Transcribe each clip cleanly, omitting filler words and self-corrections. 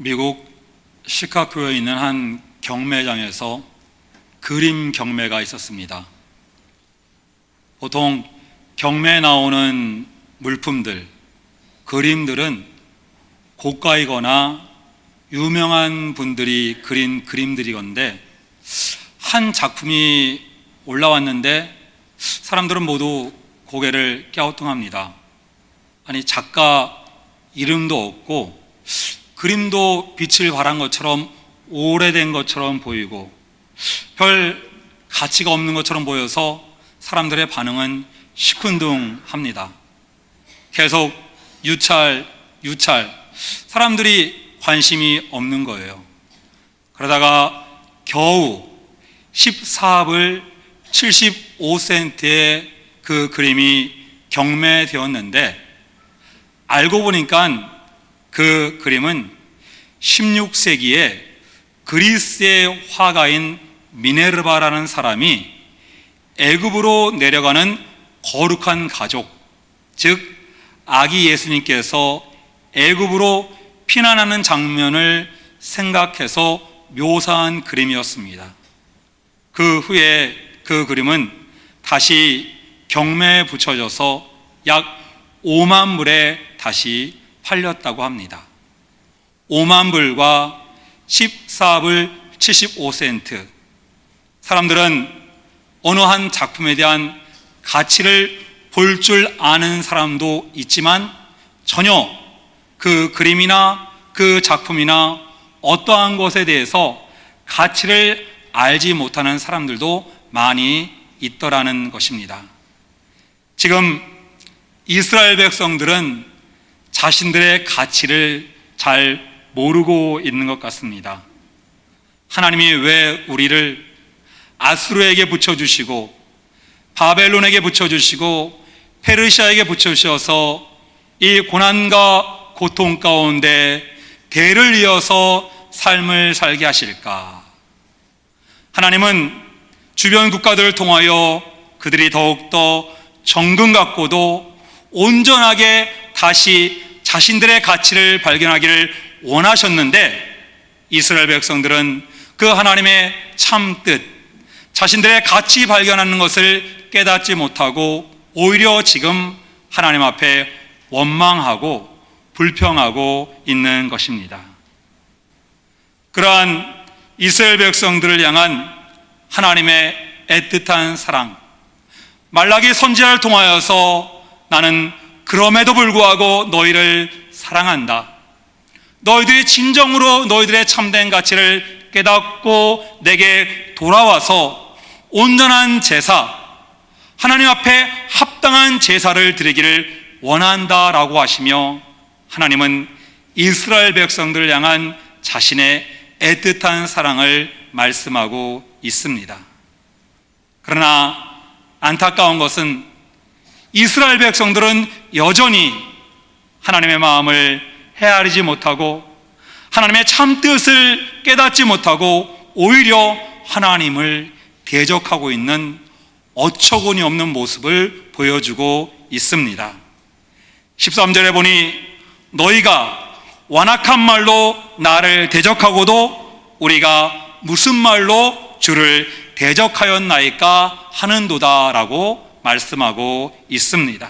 미국 시카고에 있는 한 경매장에서 그림 경매가 있었습니다. 보통 경매에 나오는 물품들, 그림들은 고가이거나 유명한 분들이 그린 그림들이건데, 한 작품이 올라왔는데 사람들은 모두 고개를 갸우뚱합니다. 아니, 작가 이름도 없고 그림도 빛을 발한 것처럼 오래된 것처럼 보이고 별 가치가 없는 것처럼 보여서 사람들의 반응은 시큰둥합니다. 계속 유찰, 사람들이 관심이 없는 거예요. 그러다가 겨우 14불 75센트의 그 그림이 경매되었는데, 알고 보니까 그 그림은 16세기에 그리스의 화가인 미네르바라는 사람이 애굽으로 내려가는 거룩한 가족, 즉 아기 예수님께서 애굽으로 피난하는 장면을 생각해서 묘사한 그림이었습니다. 그 후에 그 그림은 다시 경매에 붙여져서 약 5만 불에 다시 팔렸다고 합니다. 5만 불과 14불 75센트. 사람들은 어느 한 작품에 대한 가치를 볼 줄 아는 사람도 있지만 전혀 그 그림이나 그 작품이나 어떠한 것에 대해서 가치를 알지 못하는 사람들도 많이 있더라는 것입니다. 지금 이스라엘 백성들은 자신들의 가치를 잘 모르고 있는 것 같습니다. 하나님이 왜 우리를 아수르에게 붙여주시고 바벨론에게 붙여주시고 페르시아에게 붙여주셔서 이 고난과 고통 가운데 대를 이어서 삶을 살게 하실까? 하나님은 주변 국가들을 통하여 그들이 더욱더 정금 갖고도 온전하게 다시 자신들의 가치를 발견하기를 원하셨는데, 이스라엘 백성들은 그 하나님의 참뜻, 자신들의 가치 발견하는 것을 깨닫지 못하고 오히려 지금 하나님 앞에 원망하고 불평하고 있는 것입니다. 그러한 이스라엘 백성들을 향한 하나님의 애틋한 사랑, 말라기 선지자를 통하여서 나는 그럼에도 불구하고 너희를 사랑한다, 너희들이 진정으로 너희들의 참된 가치를 깨닫고 내게 돌아와서 온전한 제사, 하나님 앞에 합당한 제사를 드리기를 원한다라고 하시며, 하나님은 이스라엘 백성들을 향한 자신의 애틋한 사랑을 말씀하고 있습니다. 그러나 안타까운 것은 이스라엘 백성들은 여전히 하나님의 마음을 헤아리지 못하고 하나님의 참뜻을 깨닫지 못하고 오히려 하나님을 대적하고 있는 어처구니 없는 모습을 보여주고 있습니다. 13절에 보니 너희가 완악한 말로 나를 대적하고도 우리가 무슨 말로 주를 대적하였나이까 하는도다 라고 말씀하고 있습니다.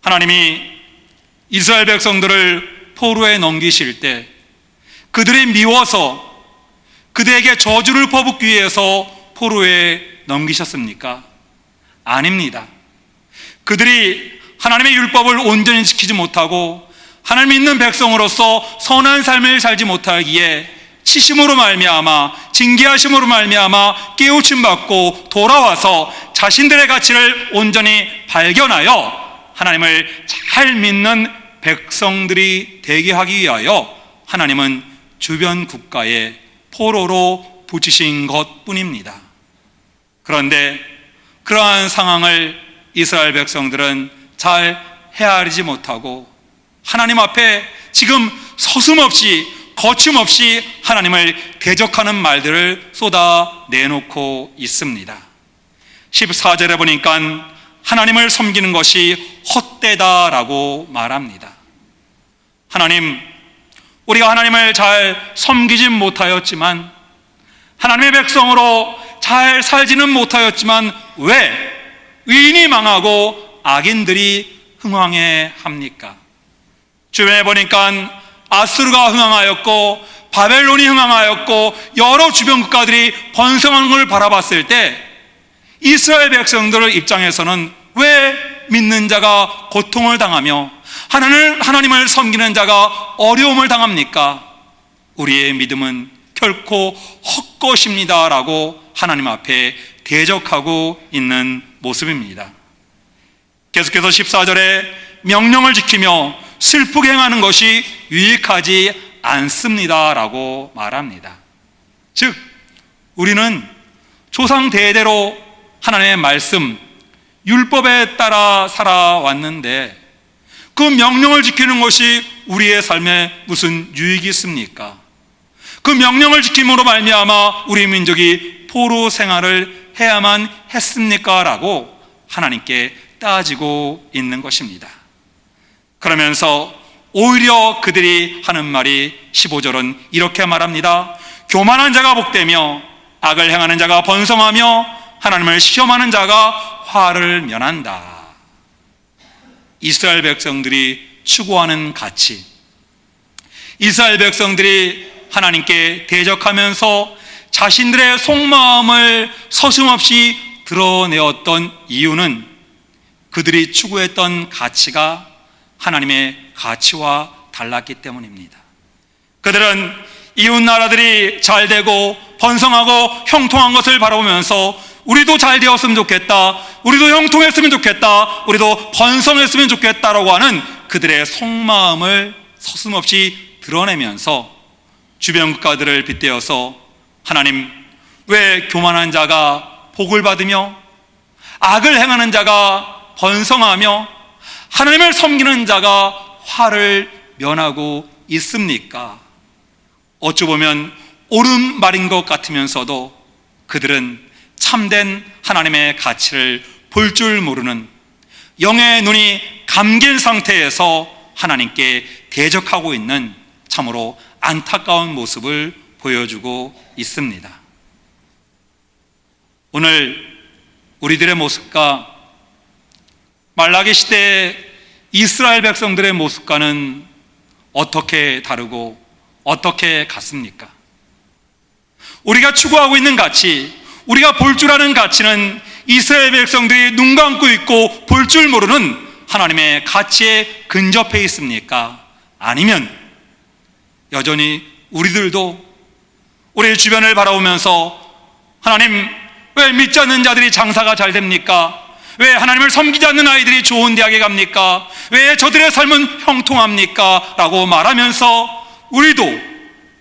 하나님이 이스라엘 백성들을 포로에 넘기실 때 그들이 미워서 그들에게 저주를 퍼붓기 위해서 포로에 넘기셨습니까? 아닙니다. 그들이 하나님의 율법을 온전히 지키지 못하고 하나님 믿는 백성으로서 선한 삶을 살지 못하기에 치심으로 말미암아, 징계하심으로 말미암아 깨우침 받고 돌아와서 자신들의 가치를 온전히 발견하여 하나님을 잘 믿는 백성들이 되게 하기 위하여 하나님은 주변 국가에 포로로 붙이신 것뿐입니다. 그런데 그러한 상황을 이스라엘 백성들은 잘 헤아리지 못하고 하나님 앞에 지금 서슴없이 거침없이 하나님을 대적하는 말들을 쏟아내놓고 있습니다. 14절에 보니까 하나님을 섬기는 것이 헛되다라고 말합니다. 하나님, 우리가 하나님을 잘 섬기진 못하였지만, 하나님의 백성으로 잘 살지는 못하였지만 왜 의인이 망하고 악인들이 흥왕해 합니까? 주변에 보니까 아수르가 흥왕하였고 바벨론이 흥왕하였고 여러 주변 국가들이 번성한 걸 바라봤을 때 이스라엘 백성들 입장에서는 왜 믿는 자가 고통을 당하며 하나님을 섬기는 자가 어려움을 당합니까? 우리의 믿음은 결코 헛것입니다 라고 하나님 앞에 대적하고 있는 모습입니다. 계속해서 14절에 명령을 지키며 슬프게 행하는 것이 유익하지 않습니다 라고 말합니다. 즉, 우리는 조상 대대로 하나님의 말씀, 율법에 따라 살아왔는데 그 명령을 지키는 것이 우리의 삶에 무슨 유익이 있습니까? 그 명령을 지킴으로 말미암아 우리 민족이 포로 생활을 해야만 했습니까? 라고 하나님께 따지고 있는 것입니다. 그러면서 오히려 그들이 하는 말이 15절은 이렇게 말합니다. 교만한 자가 복되며 악을 행하는 자가 번성하며 하나님을 시험하는 자가 화를 면한다. 이스라엘 백성들이 추구하는 가치, 이스라엘 백성들이 하나님께 대적하면서 자신들의 속마음을 서슴없이 드러내었던 이유는 그들이 추구했던 가치가 하나님의 가치와 달랐기 때문입니다. 그들은 이웃 나라들이 잘 되고 번성하고 형통한 것을 바라보면서 우리도 잘 되었으면 좋겠다, 우리도 형통했으면 좋겠다, 우리도 번성했으면 좋겠다라고 하는 그들의 속마음을 서슴없이 드러내면서 주변 국가들을 빗대어서 하나님, 왜 교만한 자가 복을 받으며 악을 행하는 자가 번성하며 하나님을 섬기는 자가 화를 면하고 있습니까? 어찌 보면 옳은 말인 것 같으면서도 그들은 참된 하나님의 가치를 볼 줄 모르는 영의 눈이 감긴 상태에서 하나님께 대적하고 있는 참으로 안타까운 모습을 보여주고 있습니다. 오늘 우리들의 모습과 말라기 시대의 이스라엘 백성들의 모습과는 어떻게 다르고 어떻게 같습니까? 우리가 추구하고 있는 가치, 우리가 볼 줄 아는 가치는 이스라엘 백성들이 눈 감고 있고 볼 줄 모르는 하나님의 가치에 근접해 있습니까? 아니면 여전히 우리들도 우리 주변을 바라보면서 하나님, 왜 믿지 않는 자들이 장사가 잘 됩니까? 왜 하나님을 섬기지 않는 아이들이 좋은 대학에 갑니까? 왜 저들의 삶은 형통합니까? 라고 말하면서 우리도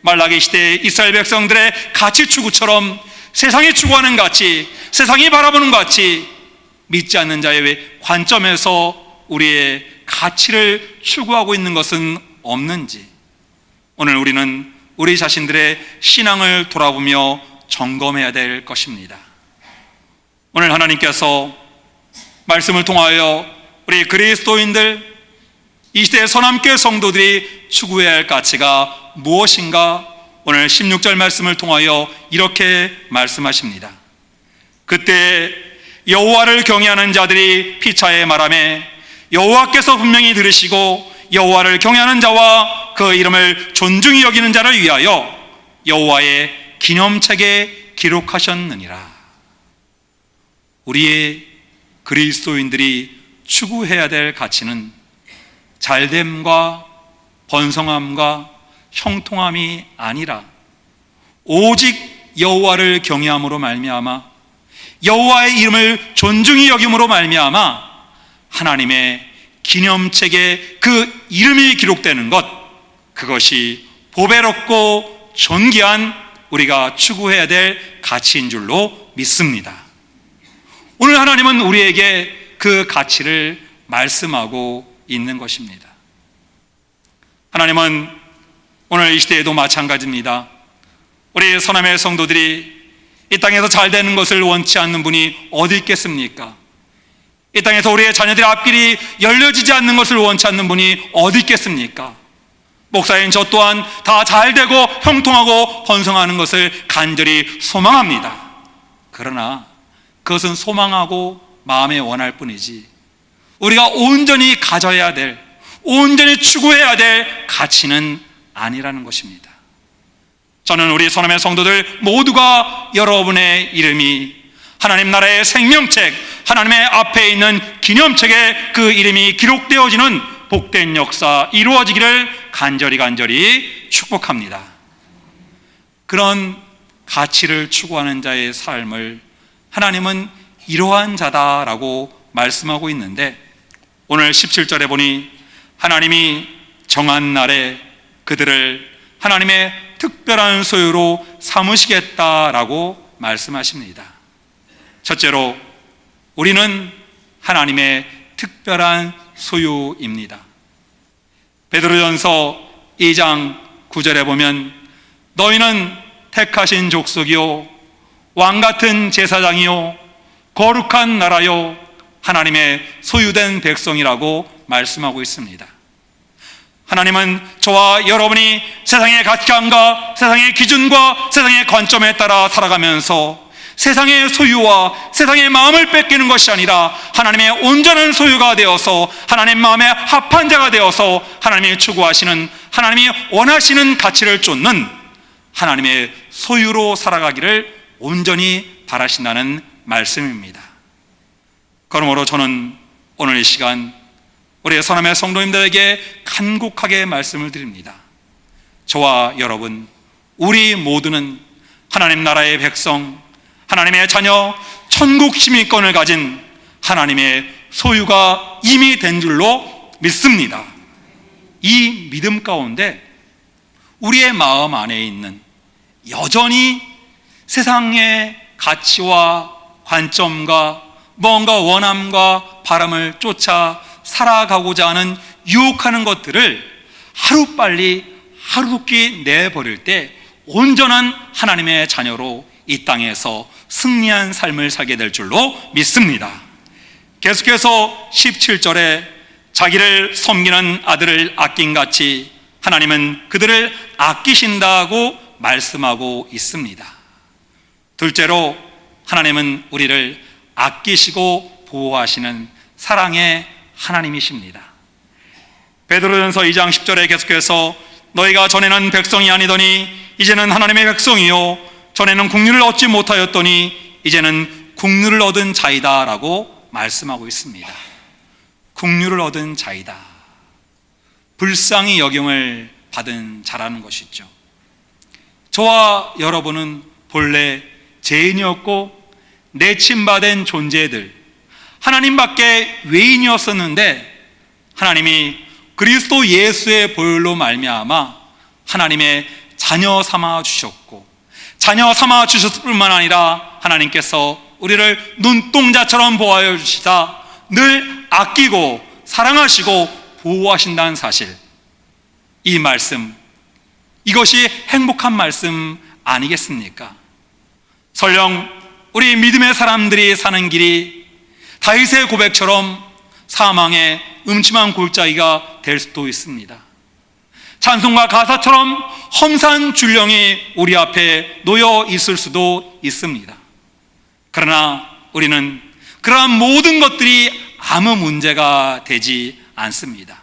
말라기 시대의 이스라엘 백성들의 가치 추구처럼 세상이 추구하는 가치, 세상이 바라보는 가치, 믿지 않는 자의 관점에서 우리의 가치를 추구하고 있는 것은 없는지, 오늘 우리는 우리 자신들의 신앙을 돌아보며 점검해야 될 것입니다. 오늘 하나님께서 말씀을 통하여 우리 그리스도인들, 이 시대의 선함교회 성도들이 추구해야 할 가치가 무엇인가 오늘 16절 말씀을 통하여 이렇게 말씀하십니다. 그때 여호와를 경외하는 자들이 피차에 말하매 여호와께서 분명히 들으시고 여호와를 경외하는 자와 그 이름을 존중히 여기는 자를 위하여 여호와의 기념책에 기록하셨느니라. 우리의 그리스도인들이 추구해야 될 가치는 잘됨과 번성함과 형통함이 아니라 오직 여호와를 경외함으로 말미암아 여호와의 이름을 존중히 여김으로 말미암아 하나님의 기념책에 그 이름이 기록되는 것, 그것이 보배롭고 존귀한 우리가 추구해야 될 가치인 줄로 믿습니다. 오늘 하나님은 우리에게 그 가치를 말씀하고 있는 것입니다. 하나님은 오늘 이 시대에도 마찬가지입니다. 우리 선함의 성도들이 이 땅에서 잘 되는 것을 원치 않는 분이 어디 있겠습니까? 이 땅에서 우리의 자녀들의 앞길이 열려지지 않는 것을 원치 않는 분이 어디 있겠습니까? 목사인 저 또한 다 잘되고 형통하고 번성하는 것을 간절히 소망합니다. 그러나 그것은 소망하고 마음에 원할 뿐이지 우리가 온전히 가져야 될, 온전히 추구해야 될 가치는 아니라는 것입니다. 저는 우리 선함의 성도들 모두가 여러분의 이름이 하나님 나라의 생명책, 하나님의 앞에 있는 기념책에 그 이름이 기록되어지는 복된 역사 이루어지기를 간절히 축복합니다. 그런 가치를 추구하는 자의 삶을 하나님은 이러한 자다라고 말씀하고 있는데, 오늘 17절에 보니 하나님이 정한 날에 그들을 하나님의 특별한 소유로 삼으시겠다라고 말씀하십니다. 첫째로 우리는 하나님의 특별한 소유입니다. 베드로전서 2장 9절에 보면 너희는 택하신 족속이요 왕같은 제사장이요 거룩한 나라요 하나님의 소유된 백성이라고 말씀하고 있습니다. 하나님은 저와 여러분이 세상의 가치관과 세상의 기준과 세상의 관점에 따라 살아가면서 세상의 소유와 세상의 마음을 뺏기는 것이 아니라 하나님의 온전한 소유가 되어서 하나님 마음에 합한 자가 되어서 하나님이 추구하시는, 하나님이 원하시는 가치를 쫓는 하나님의 소유로 살아가기를 온전히 바라신다는 말씀입니다. 그러므로 저는 오늘 이 시간 우리 선함의 성도님들에게 간곡하게 말씀을 드립니다. 저와 여러분, 우리 모두는 하나님 나라의 백성, 하나님의 자녀, 천국 시민권을 가진 하나님의 소유가 이미 된 줄로 믿습니다. 이 믿음 가운데 우리의 마음 안에 있는 여전히 세상의 가치와 관점과 뭔가 원함과 바람을 쫓아 살아가고자 하는 유혹하는 것들을 하루빨리 하루속히 내버릴 때 온전한 하나님의 자녀로 이 땅에서 승리한 삶을 살게 될 줄로 믿습니다. 계속해서 17절에 자기를 섬기는 아들을 아낀같이 하나님은 그들을 아끼신다고 말씀하고 있습니다. 둘째로 하나님은 우리를 아끼시고 보호하시는 사랑의 하나님이십니다. 베드로전서 2장 10절에 계속해서 너희가 전에는 백성이 아니더니 이제는 하나님의 백성이요 전에는 국류를 얻지 못하였더니 이제는 국류를 얻은 자이다 라고 말씀하고 있습니다. 국류를 얻은 자이다, 불쌍히 여김을 받은 자라는 것이죠. 저와 여러분은 본래 죄인이었고 내침받은 존재들, 하나님밖에 외인이었었는데 하나님이 그리스도 예수의 보혈로 말미암아 하나님의 자녀 삼아 주셨고, 자녀 삼아 주셨을 뿐만 아니라 하나님께서 우리를 눈동자처럼 보호하여 주시다 늘 아끼고 사랑하시고 보호하신다는 사실, 이 말씀, 이것이 행복한 말씀 아니겠습니까? 설령 우리 믿음의 사람들이 사는 길이 다윗의 고백처럼 사망의 음침한 골짜기가 될 수도 있습니다. 찬송가 가사처럼 험산 줄령이 우리 앞에 놓여 있을 수도 있습니다. 그러나 우리는 그러한 모든 것들이 아무 문제가 되지 않습니다.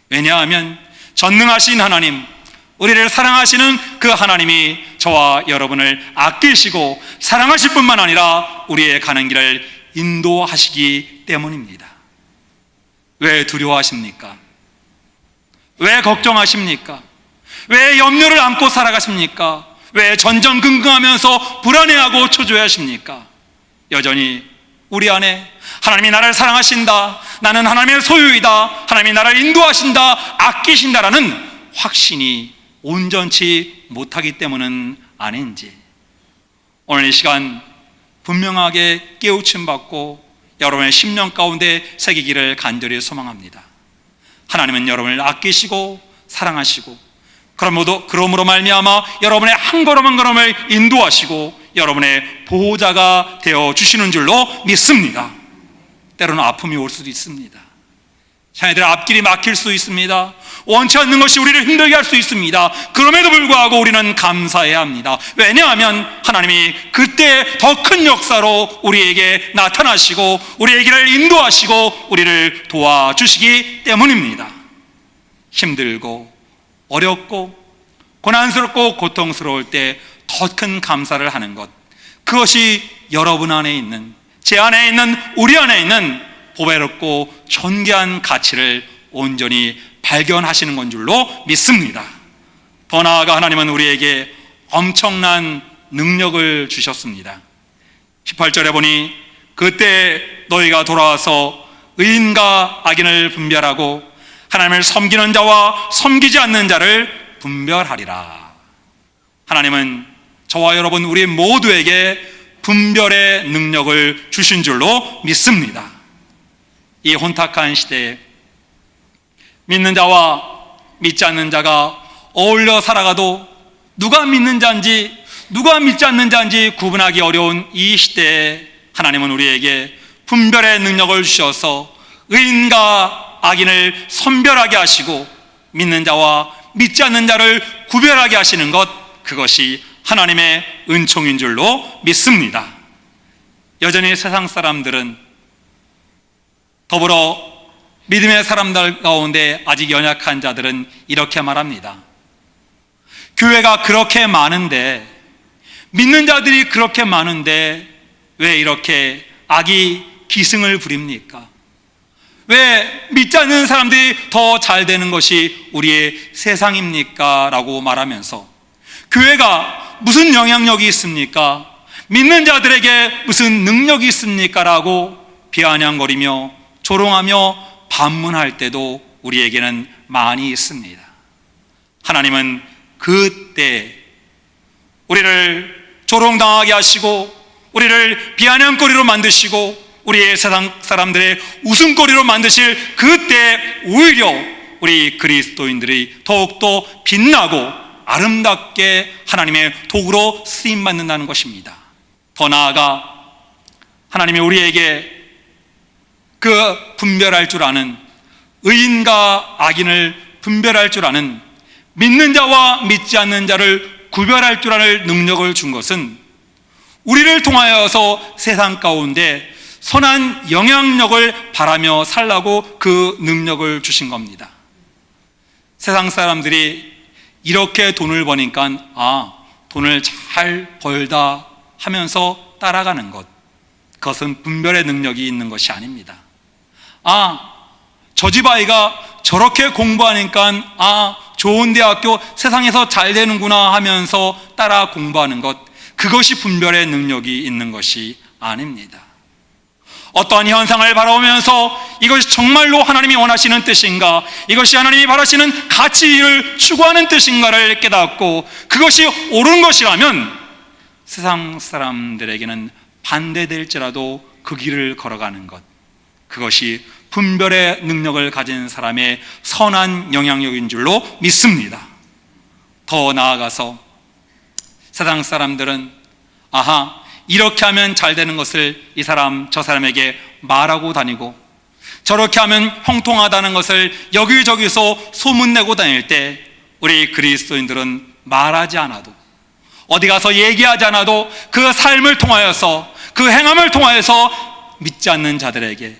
왜냐하면 전능하신 하나님, 우리를 사랑하시는 그 하나님이 저와 여러분을 아끼시고 사랑하실 뿐만 아니라 우리의 가는 길을 인도하시기 때문입니다. 왜 두려워하십니까? 왜 걱정하십니까? 왜 염려를 안고 살아가십니까? 왜 전전긍긍하면서 불안해하고 초조해하십니까? 여전히 우리 안에 하나님이 나를 사랑하신다, 나는 하나님의 소유이다, 하나님이 나를 인도하신다, 아끼신다라는 확신이 온전치 못하기 때문은 아닌지, 오늘 이 시간 분명하게 깨우침 받고 여러분의 심령 가운데 새기기를 간절히 소망합니다. 하나님은 여러분을 아끼시고 사랑하시고 그러므로 말미암아 여러분의 한 걸음 한 걸음을 인도하시고 여러분의 보호자가 되어주시는 줄로 믿습니다. 때로는 아픔이 올 수도 있습니다. 자녀들의 앞길이 막힐 수 있습니다. 원치 않는 것이 우리를 힘들게 할 수 있습니다. 그럼에도 불구하고 우리는 감사해야 합니다. 왜냐하면 하나님이 그때 더 큰 역사로 우리에게 나타나시고 우리에게를 인도하시고 우리를 도와주시기 때문입니다. 힘들고 어렵고 고난스럽고 고통스러울 때 더 큰 감사를 하는 것, 그것이 여러분 안에 있는, 제 안에 있는, 우리 안에 있는 보배롭고 존귀한 가치를 온전히 발견하시는 건 줄로 믿습니다. 더 나아가 하나님은 우리에게 엄청난 능력을 주셨습니다. 18절에 보니 그때 너희가 돌아와서 의인과 악인을 분별하고 하나님을 섬기는 자와 섬기지 않는 자를 분별하리라. 하나님은 저와 여러분 우리 모두에게 분별의 능력을 주신 줄로 믿습니다. 이 혼탁한 시대에 믿는 자와 믿지 않는 자가 어울려 살아가도 누가 믿는 자인지 누가 믿지 않는 자인지 구분하기 어려운 이 시대에 하나님은 우리에게 분별의 능력을 주셔서 의인과 악인을 선별하게 하시고 믿는 자와 믿지 않는 자를 구별하게 하시는 것, 그것이 하나님의 은총인 줄로 믿습니다. 여전히 세상 사람들은 더불어 믿음의 사람들 가운데 아직 연약한 자들은 이렇게 말합니다. 교회가 그렇게 많은데, 믿는 자들이 그렇게 많은데 왜 이렇게 악이 기승을 부립니까? 왜 믿지 않는 사람들이 더 잘 되는 것이 우리의 세상입니까? 라고 말하면서 교회가 무슨 영향력이 있습니까? 믿는 자들에게 무슨 능력이 있습니까? 라고 비아냥거리며 조롱하며 반문할 때도 우리에게는 많이 있습니다. 하나님은 그때 우리를 조롱당하게 하시고 우리를 비아냥거리로 만드시고 우리의 세상 사람들의 웃음거리로 만드실 그때 오히려 우리 그리스도인들이 더욱더 빛나고 아름답게 하나님의 도구로 쓰임받는다는 것입니다. 더 나아가 하나님이 우리에게 그 분별할 줄 아는, 의인과 악인을 분별할 줄 아는, 믿는 자와 믿지 않는 자를 구별할 줄 아는 능력을 준 것은 우리를 통하여서 세상 가운데 선한 영향력을 바라며 살라고 그 능력을 주신 겁니다. 세상 사람들이 이렇게 돈을 버니까 돈을 잘 벌다 하면서 따라가는 것, 그것은 분별의 능력이 있는 것이 아닙니다. 저 집 아이가 저렇게 공부하니까 좋은 대학교 세상에서 잘 되는구나 하면서 따라 공부하는 것, 그것이 분별의 능력이 있는 것이 아닙니다. 어떠한 현상을 바라보면서 이것이 정말로 하나님이 원하시는 뜻인가, 이것이 하나님이 바라시는 가치를 추구하는 뜻인가를 깨닫고 그것이 옳은 것이라면 세상 사람들에게는 반대될지라도 그 길을 걸어가는 것, 그것이 분별의 능력을 가진 사람의 선한 영향력인 줄로 믿습니다. 더 나아가서 세상 사람들은 이렇게 하면 잘 되는 것을 이 사람 저 사람에게 말하고 다니고 저렇게 하면 형통하다는 것을 여기저기서 소문내고 다닐 때 우리 그리스도인들은 말하지 않아도, 어디 가서 얘기하지 않아도 그 삶을 통하여서, 그 행함을 통하여서 믿지 않는 자들에게,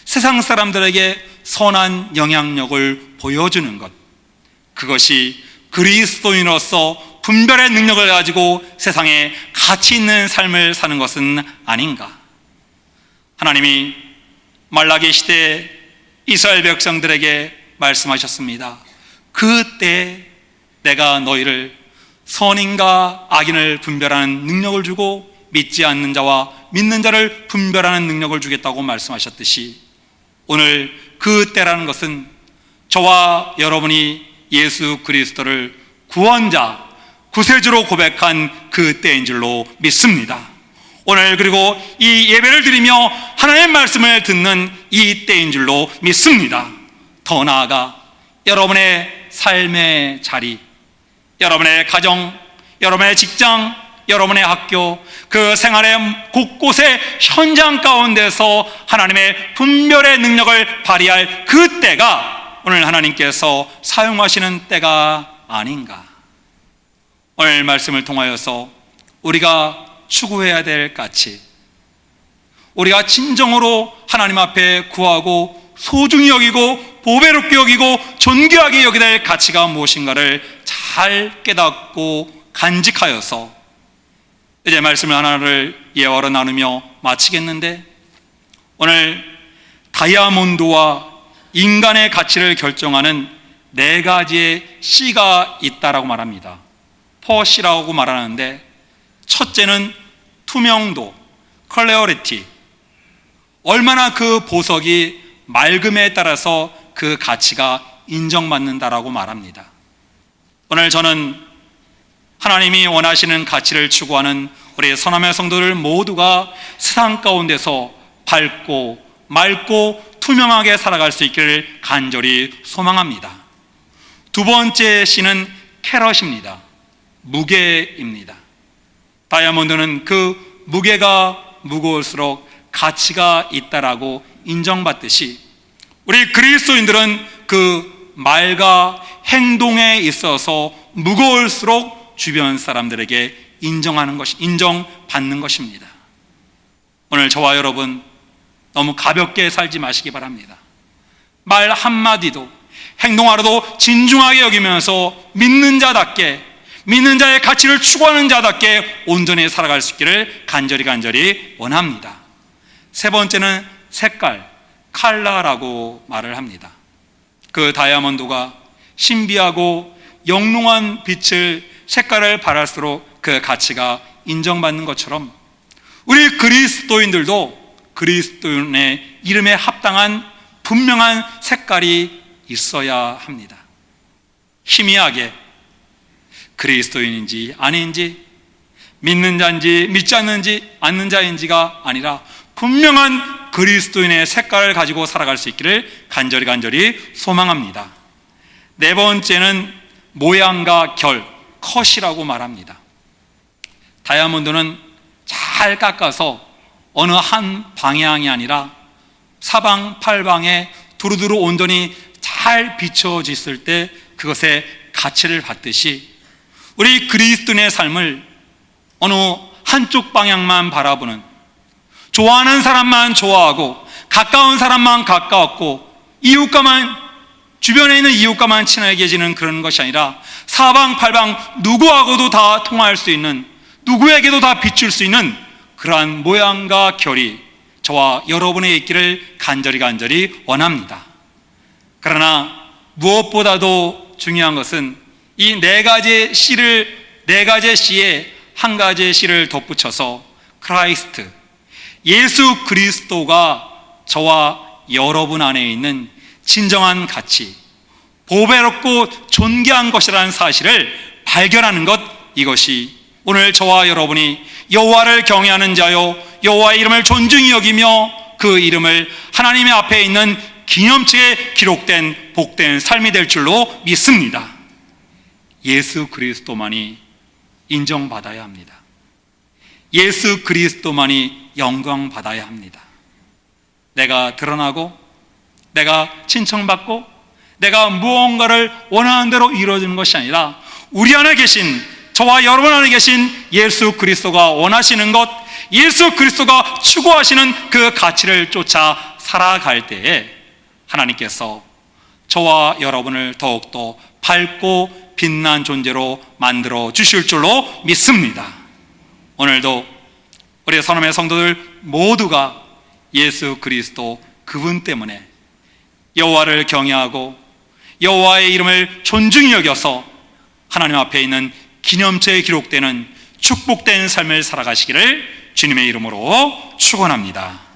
세상 사람들에게 선한 영향력을 보여주는 것, 그것이 그리스도인으로서 분별의 능력을 가지고 세상에 가치 있는 삶을 사는 것은 아닌가. 하나님이 말라기 시대에 이스라엘 백성들에게 말씀하셨습니다. 그때 내가 너희를 선인과 악인을 분별하는 능력을 주고 믿지 않는 자와 믿는 자를 분별하는 능력을 주겠다고 말씀하셨듯이, 오늘 그때라는 것은 저와 여러분이 예수 그리스도를 구원자, 구세주로 고백한 그 때인 줄로 믿습니다. 오늘 그리고 이 예배를 드리며 하나님의 말씀을 듣는 이 때인 줄로 믿습니다. 더 나아가 여러분의 삶의 자리, 여러분의 가정, 여러분의 직장, 여러분의 학교, 그 생활의 곳곳의 현장 가운데서 하나님의 분별의 능력을 발휘할 그 때가 오늘 하나님께서 사용하시는 때가 아닌가. 오늘 말씀을 통하여서 우리가 추구해야 될 가치, 우리가 진정으로 하나님 앞에 구하고 소중히 여기고 보배롭게 여기고 존귀하게 여기야 될 가치가 무엇인가를 잘 깨닫고 간직하여서 이제 말씀을 하나를 예화로 나누며 마치겠는데, 오늘 다이아몬드와 인간의 가치를 결정하는 4가지의 C가 있다라고 말합니다. C라고 말하는데, 첫째는 투명도, clarity. 얼마나 그 보석이 맑음에 따라서 그 가치가 인정받는다라고 말합니다. 오늘 저는 하나님이 원하시는 가치를 추구하는 우리 선함의 성도들 모두가 세상 가운데서 밝고 맑고 투명하게 살아갈 수 있기를 간절히 소망합니다. 두 번째 C는 캐럿입니다. 무게입니다. 다이아몬드는 그 무게가 무거울수록 가치가 있다라고 인정받듯이 우리 그리스도인들은 그 말과 행동에 있어서 무거울수록 주변 사람들에게 인정받는 것입니다. 오늘 저와 여러분 너무 가볍게 살지 마시기 바랍니다. 말 한마디도 행동 하나도 진중하게 여기면서 믿는 자답게, 믿는 자의 가치를 추구하는 자답게 온전히 살아갈 수 있기를 간절히 원합니다. 세 번째는 색깔, 컬러라고 말을 합니다. 그 다이아몬드가 신비하고 영롱한 빛을, 색깔을 발할수록 그 가치가 인정받는 것처럼 우리 그리스도인들도 그리스도인의 이름에 합당한 분명한 색깔이 있어야 합니다. 희미하게 그리스도인인지 아닌지, 믿는 자인지 믿지 않는 자인지가 아니라 분명한 그리스도인의 색깔을 가지고 살아갈 수 있기를 간절히 소망합니다. 네 번째는 모양과 결, 컷이라고 말합니다. 다이아몬드는 잘 깎아서 어느 한 방향이 아니라 사방팔방에 두루두루 온전히 잘 비춰졌을 때 그것의 가치를 받듯이 우리 그리스도인의 삶을 어느 한쪽 방향만 바라보는, 좋아하는 사람만 좋아하고 가까운 사람만 가까웠고 주변에 있는 이웃과만 친하게 지는 그런 것이 아니라 사방팔방 누구하고도 다 통할 수 있는, 누구에게도 다 비출 수 있는 그러한 모양과 결이 저와 여러분의 있기를 간절히 원합니다. 그러나 무엇보다도 중요한 것은 이 4가지의 C에 한 가지의 C를 덧붙여서 크라이스트, 예수 그리스도가 저와 여러분 안에 있는 진정한 가치, 보배롭고 존귀한 것이라는 사실을 발견하는 것, 이것이 오늘 저와 여러분이 여호와를 경외하는 자요 여호와의 이름을 존중히 여기며 그 이름을 하나님의 앞에 있는 기념책에 기록된 복된 삶이 될 줄로 믿습니다. 예수 그리스도만이 인정받아야 합니다. 예수 그리스도만이 영광받아야 합니다. 내가 드러나고 내가 칭찬받고 내가 무언가를 원하는 대로 이루어지는 것이 아니라 우리 안에 계신, 저와 여러분 안에 계신 예수 그리스도가 원하시는 것, 예수 그리스도가 추구하시는 그 가치를 쫓아 살아갈 때에 하나님께서 저와 여러분을 더욱더 밝고 빛난 존재로 만들어 주실 줄로 믿습니다. 오늘도 우리 선함의 성도들 모두가 예수 그리스도 그분 때문에 여호와를 경외하고 여호와의 이름을 존중히 여겨서 하나님 앞에 있는 기념체에 기록되는 축복된 삶을 살아가시기를 주님의 이름으로 축원합니다.